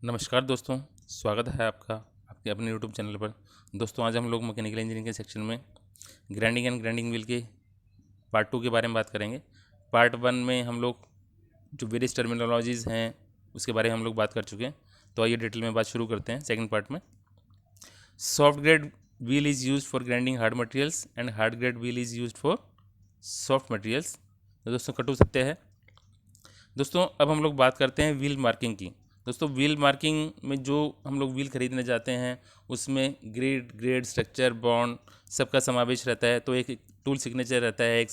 नमस्कार दोस्तों, स्वागत है आपका आपके अपने यूट्यूब चैनल पर। दोस्तों, आज हम लोग मैकेनिकल इंजीनियरिंग के सेक्शन में ग्राइंडिंग एंड ग्राइंडिंग व्हील के पार्ट 2 के बारे में बात करेंगे। पार्ट 1 में हम लोग जो वेरियस टर्मिनोलॉजीज़ हैं उसके बारे में हम लोग बात कर चुके हैं। तो आइए डिटेल में बात शुरू करते हैं सेकंड पार्ट में। Soft grade wheel is use for grinding hard materials and hard grade wheel is use for soft materials. तो दोस्तों, कटु सत्य है। दोस्तों, अब हम लोग बात करते हैं व्हील मार्किंग की। दोस्तों, व्हील मार्किंग में जो हम लोग व्हील खरीदने जाते हैं उसमें ग्रेड स्ट्रक्चर बॉन्ड सबका समावेश रहता है। तो एक टूल सिग्नेचर रहता है, एक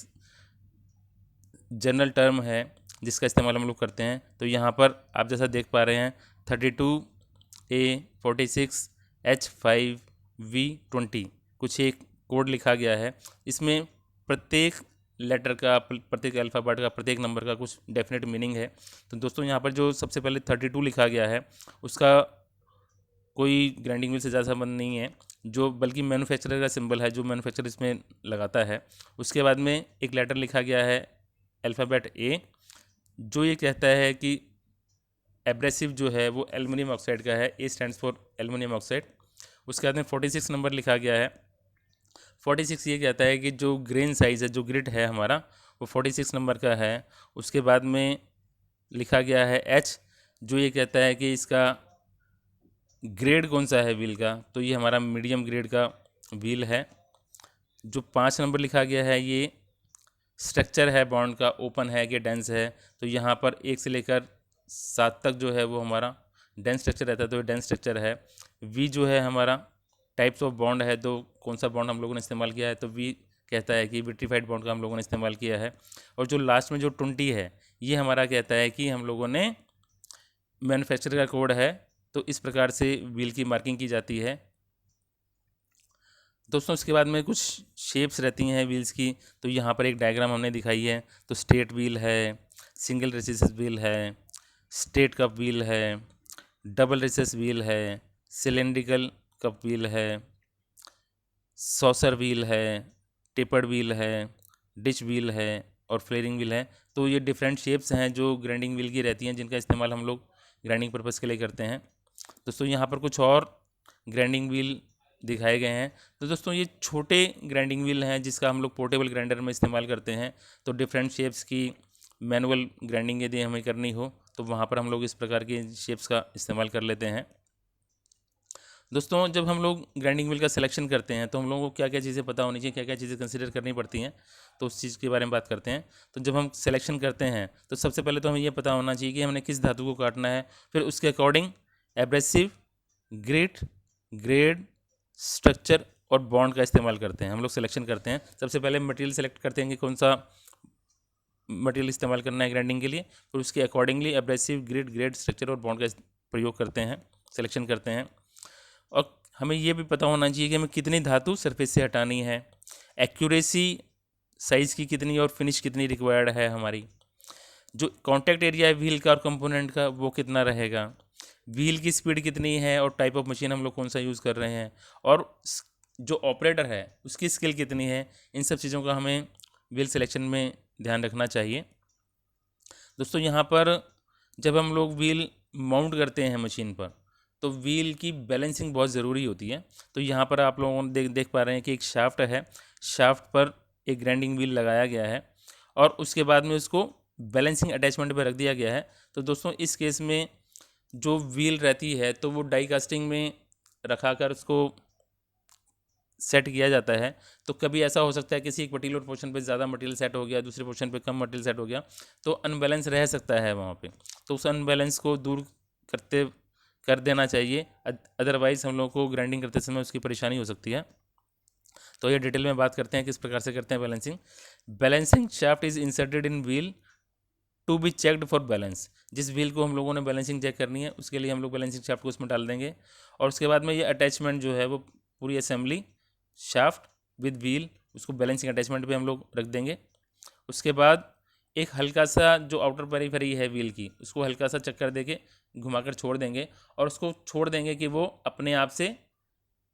जनरल टर्म है जिसका इस्तेमाल हम लोग करते हैं। तो यहाँ पर आप जैसा देख पा रहे हैं 32A46H5V20 कुछ एक कोड लिखा गया है। इसमें प्रत्येक लेटर का, प्रत्येक अल्फ़ाबेट का, प्रत्येक नंबर का कुछ डेफिनेट मीनिंग है। तो दोस्तों, यहाँ पर जो सबसे पहले 32 लिखा गया है उसका कोई ग्राइंडिंग व्हील से ज़्यादा संबंध नहीं है, जो बल्कि मैन्युफैक्चरर का सिंबल है जो मैन्युफैक्चरर इसमें लगाता है। उसके बाद में एक लेटर लिखा गया है अल्फ़ाबेट ए, जो ये कहता है कि एब्रेसिव जो है वो एल्युमिनियम ऑक्साइड का है। ए स्टैंड्स फॉर एल्युमिनियम ऑक्साइड। उसके बाद में 46 नंबर लिखा गया है। 46 ये कहता है कि जो ग्रेन साइज़ है, जो ग्रिड है हमारा, वो 46 नंबर का है। उसके बाद में लिखा गया है एच, जो ये कहता है कि इसका ग्रेड कौन सा है व्हील का। तो ये हमारा मीडियम ग्रेड का व्हील है। जो 5 नंबर लिखा गया है ये स्ट्रक्चर है बॉन्ड का, ओपन है कि डेंस है। तो यहाँ पर 1 से लेकर 7 तक जो है वो हमारा डेंस स्ट्रक्चर रहता है, तो ये डेंस स्ट्रक्चर है। वी जो है हमारा टाइप्स ऑफ बॉन्ड है, तो कौन सा बॉन्ड हम लोगों ने इस्तेमाल किया है, तो वी कहता है कि विट्रीफाइड बॉन्ड का हम लोगों ने इस्तेमाल किया है। और जो लास्ट में जो 20 है ये हमारा कहता है कि हम लोगों ने मैन्युफैक्चरर का कोड है। तो इस प्रकार से व्हील की मार्किंग की जाती है। दोस्तों, इसके बाद में कुछ शेप्स रहती हैं व्हील्स की। तो यहाँ पर एक डायग्राम हमने दिखाई है। तो स्ट्रेट व्हील है, सिंगल रेसिस व्हील है, स्ट्रेट कप व्हील है, डबल रेसिस व्हील है, सिलेंड्रिकल कप व्हील है, सॉसर व्हील है, टेपर्ड व्हील है, डिश व्हील है और फ्लेयरिंग व्हील है। तो ये डिफरेंट शेप्स हैं जो ग्राइंडिंग व्हील की रहती हैं, जिनका इस्तेमाल हम लोग ग्राइंडिंग पर्पज़ के लिए करते हैं। दोस्तों, यहाँ पर कुछ और ग्राइंडिंग व्हील दिखाए गए हैं। तो दोस्तों, ये छोटे ग्राइंडिंग व्हील हैं जिसका हम लोग पोर्टेबल ग्राइंडर में इस्तेमाल करते हैं। तो डिफरेंट शेप्स की मैनुअल ग्राइंडिंग यदि हमें करनी हो तो वहाँ पर हम लोग इस प्रकार की शेप्स का इस्तेमाल कर लेते हैं। दोस्तों, जब हम लोग ग्राइंडिंग व्हील का सिलेक्शन करते हैं तो हम लोगों को क्या क्या चीज़ें पता होनी चाहिए, क्या क्या चीज़ें कंसिडर करनी पड़ती हैं, तो उस चीज़ के बारे में बात करते हैं। तो जब हम सिलेक्शन करते हैं तो सबसे पहले तो हमें ये पता होना चाहिए कि हमने किस धातु को काटना है। फिर उसके according abrasive, grit, grade, structure और बॉन्ड का इस्तेमाल करते हैं। हम लोग सिलेक्शन करते हैं, सबसे पहले मटेरियल सेलेक्ट करते हैं कि कौन सा मटेरियल इस्तेमाल करना है ग्राइंडिंग के लिए। फिर उसके अकॉर्डिंगली एब्रेसिव, ग्रेड, स्ट्रक्चर और बॉन्ड का प्रयोग करते हैं, सिलेक्शन करते हैं। और हमें ये भी पता होना चाहिए कि हमें कितनी धातु सरफेस से हटानी है, एक्यूरेसी साइज़ की कितनी और फिनिश कितनी रिक्वायर्ड है हमारी, जो कॉन्टैक्ट एरिया है व्हील का और कंपोनेंट का वो कितना रहेगा, व्हील की स्पीड कितनी है और टाइप ऑफ मशीन हम लोग कौन सा यूज़ कर रहे हैं, और जो ऑपरेटर है उसकी स्किल कितनी है। इन सब चीज़ों का हमें व्हील सिलेक्शन में ध्यान रखना चाहिए। दोस्तों, यहाँ पर जब हम लोग व्हील माउंट करते हैं मशीन पर तो व्हील की बैलेंसिंग बहुत ज़रूरी होती है। तो यहाँ पर आप लोगों ने देख पा रहे हैं कि एक शाफ्ट है, शाफ्ट पर एक ग्राइंडिंग व्हील लगाया गया है और उसके बाद में उसको बैलेंसिंग अटैचमेंट पर रख दिया गया है। तो दोस्तों, इस केस में जो व्हील रहती है तो वो डाई कास्टिंग में रखा कर उसको सेट किया जाता है। तो कभी ऐसा हो सकता है किसी एक पर्टिकुलर पोर्शन पे ज़्यादा मटेरियल सेट हो गया, दूसरे पोर्शन पे कम मटेरियल सेट हो गया, तो अनबैलेंस रह सकता है वहाँ पे। तो उस अनबैलेंस को दूर कर देना चाहिए, अदरवाइज़ हम लोगों को ग्राइंडिंग करते समय उसकी परेशानी हो सकती है। तो ये डिटेल में बात करते हैं किस प्रकार से करते हैं balancing. Balancing shaft is inserted in wheel to be checked for balance. जिस व्हील को हम लोगों ने बैलेंसिंग चेक करनी है उसके लिए हम लोग बैलेंसिंग शाफ्ट को उसमें डाल देंगे। और उसके बाद में ये अटैचमेंट जो है वो पूरी असेंबली शाफ्ट विद व्हील उसको बैलेंसिंग अटैचमेंट पे हम लोग रख देंगे। उसके बाद एक हल्का सा जो आउटर पेरीफेरी है व्हील की उसको हल्का सा चक्कर देके घुमाकर छोड़ देंगे और उसको छोड़ देंगे कि वो अपने आप से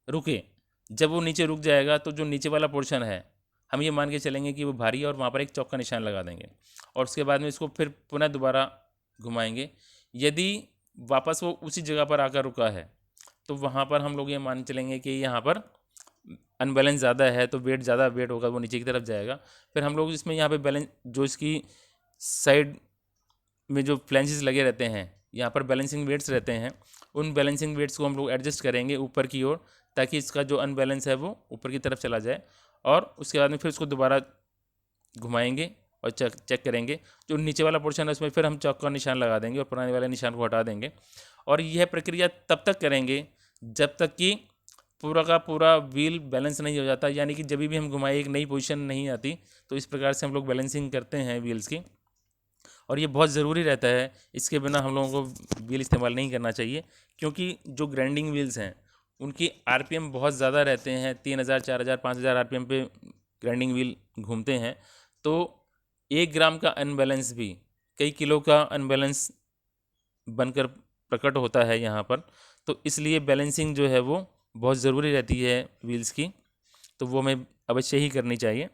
रुके। जब वो नीचे रुक जाएगा तो जो नीचे वाला पोर्शन है हम ये मान के चलेंगे कि वो भारी है और वहाँ पर एक चौक का निशान लगा देंगे और उसके बाद में इसको फिर पुनः दोबारा घुमाएंगे। यदि वापस वो उसी जगह पर आकर रुका है, तो वहाँ पर हम लोग ये मान चलेंगे कि यहाँ पर अनबैलेंस ज़्यादा है, तो वेट ज़्यादा वेट होगा, वो नीचे की तरफ जाएगा। फिर हम लोग इसमें यहाँ पे बैलेंस, जो इसकी साइड में जो फ्लैंजेस लगे रहते हैं, यहाँ पर बैलेंसिंग वेट्स रहते हैं, उन बैलेंसिंग वेट्स को हम लोग एडजस्ट करेंगे ऊपर की ओर, ताकि इसका जो अनबैलेंस है वो ऊपर की तरफ चला जाए। और उसके बाद में फिर उसको दोबारा घुमाएंगे और चेक करेंगे। जो नीचे वाला पोर्शन है उसमें फिर हम चौक का निशान लगा देंगे और पुराने वाले निशान को हटा देंगे। और यह प्रक्रिया तब तक करेंगे जब तक कि पूरा का पूरा व्हील बैलेंस नहीं हो जाता, यानी कि जब भी हम घुमाए एक नई पोजीशन नहीं आती। तो इस प्रकार से हम लोग बैलेंसिंग करते हैं व्हील्स की, और ये बहुत ज़रूरी रहता है। इसके बिना हम लोगों को व्हील इस्तेमाल नहीं करना चाहिए, क्योंकि जो ग्राइंडिंग व्हील्स हैं उनकी आरपीएम बहुत ज़्यादा रहते हैं, 3000, 4000, 5000 आरपीएम पे ग्राइंडिंग व्हील घूमते हैं। तो 1 ग्राम का अनबैलेंस भी कई किलो का अनबैलेंस बनकर प्रकट होता है यहाँ पर। तो इसलिए बैलेंसिंग जो है वो बहुत ज़रूरी रहती है व्हील्स की, तो वो हमें अवश्य ही करनी चाहिए।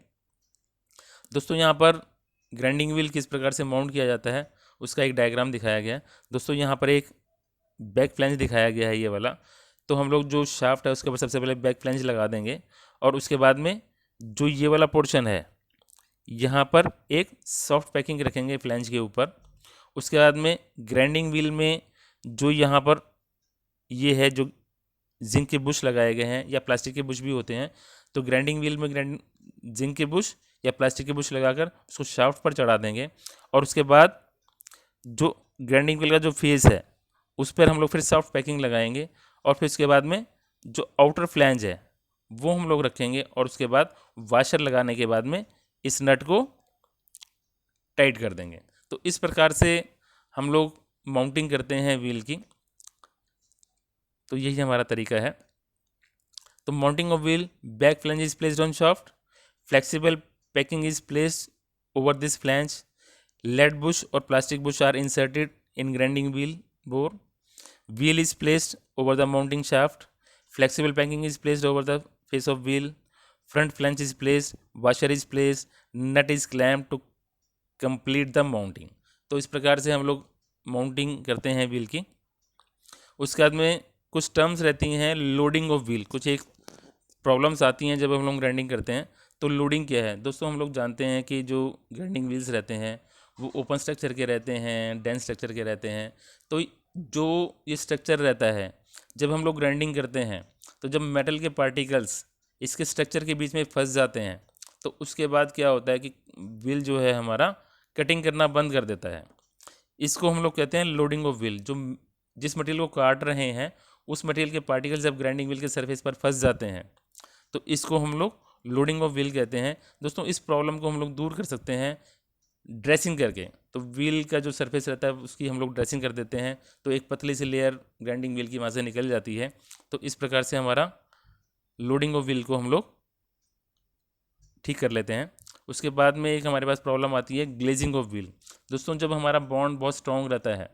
दोस्तों यहाँ पर ग्राइंडिंग व्हील किस प्रकार से माउंट किया जाता है उसका एक डायग्राम दिखाया गया है। दोस्तों यहाँ पर एक बैक फ्लैंज दिखाया गया है, ये वाला। तो हम लोग जो शाफ्ट है उसके ऊपर सबसे पहले बैक फ्लैंज लगा देंगे, और उसके बाद में जो ये वाला पोर्शन है यहाँ पर एक सॉफ्ट पैकिंग रखेंगे फ्लैंज के ऊपर। उसके बाद में ग्राइंडिंग व्हील में जो यहाँ पर ये है, जो जिंक के बुश लगाए गए हैं या प्लास्टिक के बुश भी होते हैं, तो ग्राइंडिंग व्हील में जिंक के बुश या प्लास्टिक के बुश लगाकर उसको शाफ्ट पर चढ़ा देंगे। और उसके बाद जो ग्राइंडिंग व्हील का जो फेस है उस पर हम लोग फिर सॉफ्ट पैकिंग लगाएंगे, और फिर उसके बाद में जो आउटर फ्लैंज है वो हम लोग रखेंगे, और उसके बाद वाशर लगाने के बाद में इस नट को टाइट कर देंगे। तो इस प्रकार से हम लोग माउंटिंग करते हैं व्हील की। तो यही हमारा तरीका है। तो mounting of wheel, back flange is placed on shaft, flexible packing is placed over this flange, lead bush और plastic bush are inserted in grinding wheel bore, wheel is placed over the mounting shaft, flexible packing is placed over the face of wheel, front flange is placed, washer is placed, nut is clamped to complete the mounting। तो इस प्रकार से हम लोग mounting करते हैं wheel की। उसके बाद में कुछ टर्म्स रहती हैं, लोडिंग ऑफ व्हील। कुछ एक प्रॉब्लम्स आती हैं जब हम लोग ग्राइंडिंग करते हैं। तो लोडिंग क्या है दोस्तों, हम लोग जानते हैं कि जो ग्राइंडिंग व्हील्स रहते हैं वो ओपन स्ट्रक्चर के रहते हैं, डेंस स्ट्रक्चर के रहते हैं। तो जो ये स्ट्रक्चर रहता है, जब हम लोग ग्राइंडिंग करते हैं तो जब मेटल के पार्टिकल्स इसके स्ट्रक्चर के बीच में फंस जाते हैं, तो उसके बाद क्या होता है कि व्हील जो है हमारा कटिंग करना बंद कर देता है। इसको हम लोग कहते हैं लोडिंग ऑफ व्हील। जो जिस मटेरियल को काट रहे हैं उस मटेरियल के पार्टिकल्स जब ग्राइंडिंग व्हील के सरफेस पर फंस जाते हैं, तो इसको हम लोग लोडिंग ऑफ व्हील कहते हैं। दोस्तों इस प्रॉब्लम को हम लोग दूर कर सकते हैं ड्रेसिंग करके। तो व्हील का जो सरफेस रहता है उसकी हम लोग ड्रेसिंग कर देते हैं, तो एक पतली सी लेयर ग्राइंडिंग व्हील की वहाँ से निकल जाती है। तो इस प्रकार से हमारा लोडिंग ऑफ व्हील को हम लोग ठीक कर लेते हैं। उसके बाद में एक हमारे पास प्रॉब्लम आती है ग्लेजिंग ऑफ व्हील। दोस्तों जब हमारा बॉन्ड बहुत स्ट्रॉन्ग रहता है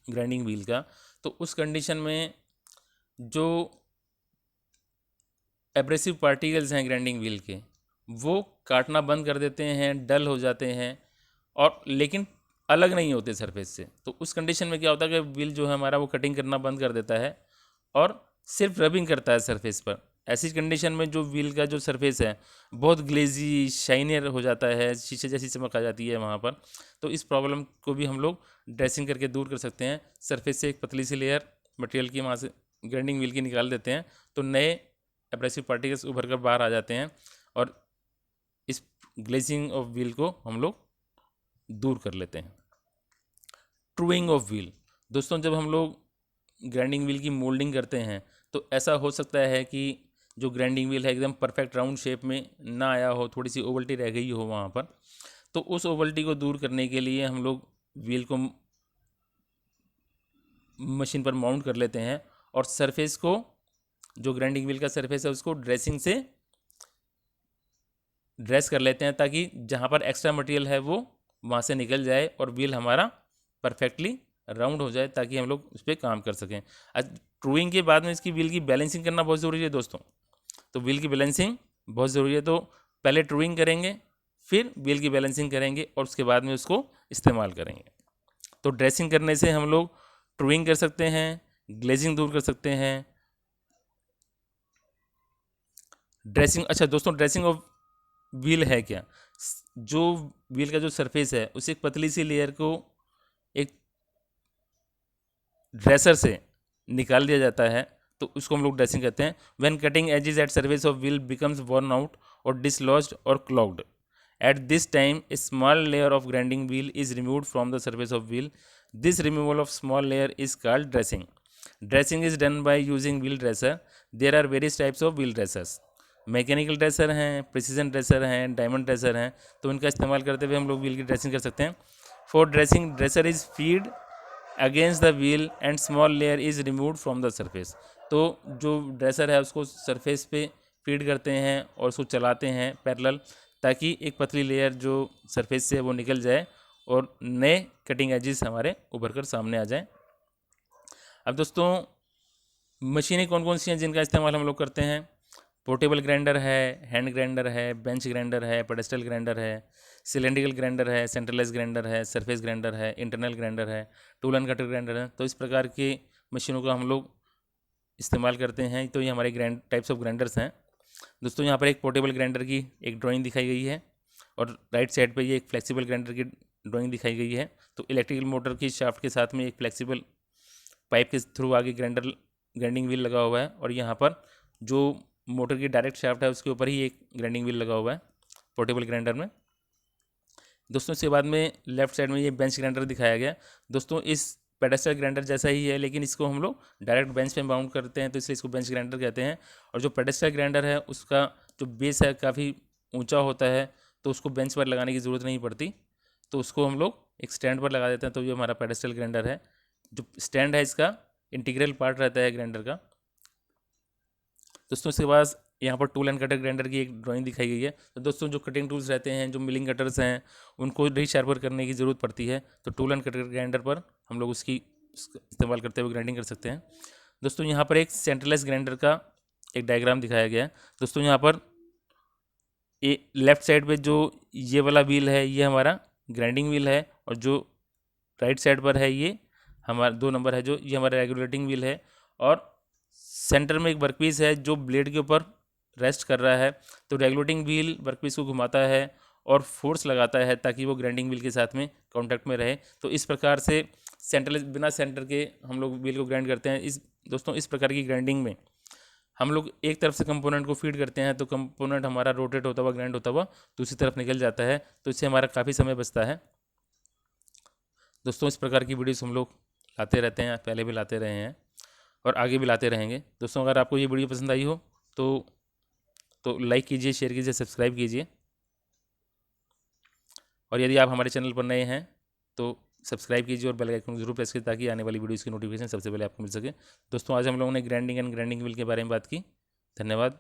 ग्राइंडिंग व्हील का, तो उस कंडीशन में जो एब्रेसिव पार्टिकल्स हैं ग्राइंडिंग व्हील के वो काटना बंद कर देते हैं, डल हो जाते हैं, और लेकिन अलग नहीं होते सरफेस से। तो उस कंडीशन में क्या होता है कि व्हील जो है हमारा वो कटिंग करना बंद कर देता है और सिर्फ रबिंग करता है सरफेस पर। ऐसी कंडीशन में जो व्हील का जो सरफेस है बहुत ग्लेजी शाइनियर हो जाता है, शीशे जैसी चमक आ जाती है वहाँ पर। तो इस प्रॉब्लम को भी हम लोग ड्रेसिंग करके दूर कर सकते हैं। सरफेस से एक पतली सी लेयर मटेरियल की वहाँ से ग्राइंडिंग व्हील की निकाल देते हैं, तो नए एब्रेसिव पार्टिकल्स उभर कर बाहर आ जाते हैं, और इस ग्लेजिंग ऑफ व्हील को हम लोग दूर कर लेते हैं। Truing of wheel. दोस्तों जब हम लोग ग्राइंडिंग व्हील की मोल्डिंग करते हैं तो ऐसा हो सकता है कि जो ग्राइंडिंग व्हील है एकदम परफेक्ट राउंड शेप में ना आया हो, थोड़ी सी ओवल्टी रह गई हो वहाँ पर। तो उस ओवल्टी को दूर करने के लिए हम लोग व्हील को मशीन पर माउंट कर लेते हैं, और सरफेस को, जो ग्राइंडिंग व्हील का सरफेस है उसको ड्रेसिंग से ड्रेस कर लेते हैं, ताकि जहाँ पर एक्स्ट्रा मटेरियल है वो वहाँ से निकल जाए और व्हील हमारा परफेक्टली राउंड हो जाए, ताकि हम लोग उस पर काम कर सकें। आज ट्रूइंग के बाद में इसकी व्हील की बैलेंसिंग करना बहुत ज़रूरी है दोस्तों। तो व्हील की बैलेंसिंग बहुत ज़रूरी है। तो पहले ट्रूइंग करेंगे, फिर व्हील की बैलेंसिंग करेंगे, और उसके बाद में उसको इस्तेमाल करेंगे। तो ड्रेसिंग करने से हम लोग ट्रूइंग कर सकते हैं, ग्लेजिंग दूर कर सकते हैं, ड्रेसिंग। अच्छा दोस्तों, ड्रेसिंग ऑफ व्हील है क्या? जो व्हील का जो सरफेस है उसे एक पतली सी लेयर को एक ड्रेसर से निकाल दिया जाता है, तो उसको हम लोग ड्रेसिंग कहते हैं। When cutting edges at surface of wheel becomes worn out और डिसलॉज्ड और clogged, at this time a small layer of grinding wheel is removed from the surface of wheel. This removal of small layer is called dressing. Dressing is done by using wheel dresser. There are various types of wheel dressers. Mechanical dresser हैं, precision dresser हैं, diamond dresser हैं, तो इनका इस्तेमाल करते हुए हम लोग व्हील की ड्रेसिंग कर सकते हैं। For dressing, dresser is feed against the wheel and small layer is removed from the surface. तो जो ड्रेसर है उसको सरफेस पे फीड करते हैं और उसको चलाते हैं पैरेलल, ताकि एक पतली लेयर जो सरफेस से वो निकल जाए और नए कटिंग एजेस हमारे उभर कर सामने आ जाएं। अब दोस्तों, मशीनें कौन कौन सी हैं जिनका इस्तेमाल हम लोग करते हैं? पोर्टेबल ग्राइंडर है, हैंड ग्राइंडर है, बेंच ग्राइंडर है, पेडेस्टल ग्राइंडर है, सिलेंड्रिकल ग्राइंडर है, सेंट्रलाइज ग्राइंडर है, सरफेस ग्राइंडर है, इंटरनल ग्राइंडर है, टूल एंड कटर ग्राइंडर है। तो इस प्रकार की मशीनों का हम लोग इस्तेमाल करते हैं। तो ये हमारे टाइप्स ऑफ ग्राइंडर्स हैं। दोस्तों, यहाँ पर एक पोर्टेबल ग्राइंडर की एक ड्राइंग दिखाई गई है और राइट साइड पर ये एक फ्लेक्सिबल ग्राइंडर की ड्राइंग दिखाई गई है। तो इलेक्ट्रिकल मोटर की शाफ्ट के साथ में एक फ्लेक्सिबल पाइप के थ्रू आगे ग्राइंडिंग व्हील लगा हुआ है, और यहाँ पर जो मोटर की डायरेक्ट शाफ्ट है उसके ऊपर ही एक ग्राइंडिंग व्हील लगा हुआ है पोर्टेबल ग्राइंडर में। दोस्तों, इसके बाद में लेफ्ट साइड में ये बेंच ग्राइंडर दिखाया गया। दोस्तों, इस पेडेस्टल ग्राइंडर जैसा ही है, लेकिन इसको हम लोग डायरेक्ट बेंच पे माउंट करते हैं, तो इसलिए इसको बेंच ग्राइंडर कहते हैं। और जो पेडेस्टल ग्राइंडर है उसका जो बेस है काफ़ी ऊंचा होता है, तो उसको बेंच पर लगाने की ज़रूरत नहीं पड़ती, तो उसको हम लोग एक स्टैंड पर लगा देते हैं। तो ये हमारा पेडेस्टल ग्राइंडर है। जो स्टैंड है इसका इंटीग्रल पार्ट रहता है ग्राइंडर का। दोस्तों, इसके बाद यहाँ पर टूल एंड कटर ग्राइंडर की एक ड्राइंग दिखाई गई है। तो दोस्तों, जो कटिंग टूल्स रहते हैं, जो मिलिंग कटर्स हैं, उनको रीशार्पर करने की ज़रूरत पड़ती है, तो टूल एंड कटर ग्राइंडर पर हम लोग उसका इस्तेमाल करते हुए ग्राइंडिंग कर सकते हैं। दोस्तों, यहाँ पर एक सेंट्रलाइज ग्राइंडर का एक डायग्राम दिखाया गया है। दोस्तों, यहाँ पर ये लेफ्ट साइड पे जो ये वाला व्हील है ये हमारा ग्राइंडिंग व्हील है, और जो राइट साइड पर है ये हमारा 2 नंबर है जो ये हमारा रेगुलेटिंग व्हील है। और सेंटर में एक वर्कपीस है जो ब्लेड के ऊपर रेस्ट कर रहा है। तो रेगुलेटिंग व्हील वर्कपीस को घुमाता है और फोर्स लगाता है ताकि वो ग्राइंडिंग व्हील के साथ में कांटेक्ट में रहे। तो इस प्रकार से बिना सेंटर के हम लोग व्हील को ग्राइंड करते हैं। दोस्तों, इस प्रकार की ग्राइंडिंग में हम लोग एक तरफ से कंपोनेंट को फीड करते हैं, तो कंपोनेंट हमारा रोटेट होता हुआ ग्राइंड होता हुआ दूसरी तरफ निकल जाता है, तो इससे हमारा काफ़ी समय बचता है। दोस्तों, इस प्रकार की वीडियोस हम लोग लाते रहते हैं, पहले भी लाते रहे हैं और आगे भी लाते रहेंगे। दोस्तों, अगर आपको ये वीडियो पसंद आई हो तो लाइक कीजिए, शेयर कीजिए, सब्सक्राइब कीजिए। और यदि आप हमारे चैनल पर नए हैं तो सब्सक्राइब कीजिए और बेल आइकन को जरूर प्रेस कीजिए, ताकि आने वाली वीडियोज़ की नोटिफिकेशन सबसे पहले आपको मिल सके। दोस्तों, आज हम लोगों ने ग्राइंडिंग एंड ग्राइंडिंग व्हील के बारे में बात की। धन्यवाद।